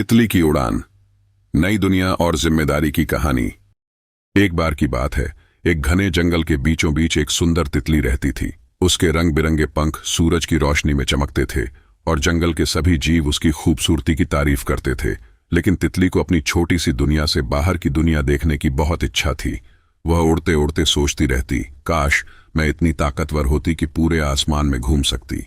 तितली की उड़ान, नई दुनिया और जिम्मेदारी की कहानी। एक बार की बात है, एक घने जंगल के बीचों बीच एक सुंदर तितली रहती थी। उसके रंग बिरंगे पंख सूरज की रोशनी में चमकते थे और जंगल के सभी जीव उसकी खूबसूरती की तारीफ करते थे। लेकिन तितली को अपनी छोटी सी दुनिया से बाहर की दुनिया देखने की बहुत इच्छा थी। वह उड़ते उड़ते सोचती रहती, काश मैं इतनी ताकतवर होती कि पूरे आसमान में घूम सकती।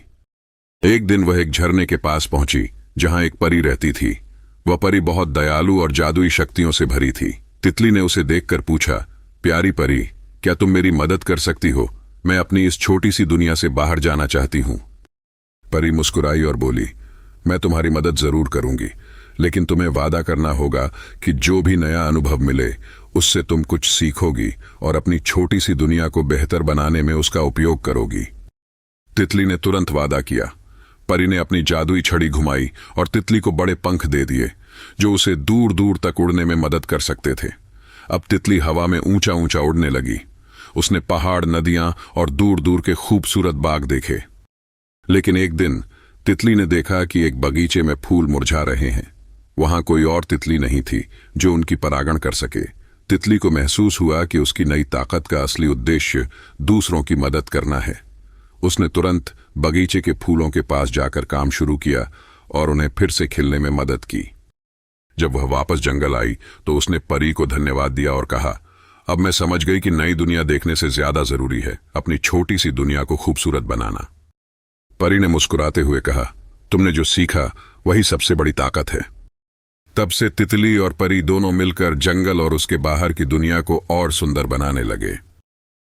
एक दिन वह एक झरने के पास पहुंची जहां एक परी रहती थी। वह परी बहुत दयालु और जादुई शक्तियों से भरी थी। तितली ने उसे देखकर पूछा, प्यारी परी, क्या तुम मेरी मदद कर सकती हो? मैं अपनी इस छोटी सी दुनिया से बाहर जाना चाहती हूं। परी मुस्कुराई और बोली, मैं तुम्हारी मदद जरूर करूंगी, लेकिन तुम्हें वादा करना होगा कि जो भी नया अनुभव मिले उससे तुम कुछ सीखोगी और अपनी छोटी सी दुनिया को बेहतर बनाने में उसका उपयोग करोगी। तितली ने तुरंत वादा किया। परी ने अपनी जादुई छड़ी घुमाई और तितली को बड़े पंख दे दिए जो उसे दूर दूर तक उड़ने में मदद कर सकते थे। अब तितली हवा में ऊंचा ऊंचा उड़ने लगी। उसने पहाड़, नदियां और दूर दूर के खूबसूरत बाग देखे। लेकिन एक दिन तितली ने देखा कि एक बगीचे में फूल मुरझा रहे हैं। वहां कोई और तितली नहीं थी जो उनकी परागण कर सके। तितली को महसूस हुआ कि उसकी नई ताकत का असली उद्देश्य दूसरों की मदद करना है। उसने तुरंत बगीचे के फूलों के पास जाकर काम शुरू किया और उन्हें फिर से खिलने में मदद की। जब वह वापस जंगल आई तो उसने परी को धन्यवाद दिया और कहा, अब मैं समझ गई कि नई दुनिया देखने से ज्यादा जरूरी है अपनी छोटी सी दुनिया को खूबसूरत बनाना। परी ने मुस्कुराते हुए कहा, तुमने जो सीखा वही सबसे बड़ी ताकत है। तब से तितली और परी दोनों मिलकर जंगल और उसके बाहर की दुनिया को और सुंदर बनाने लगे।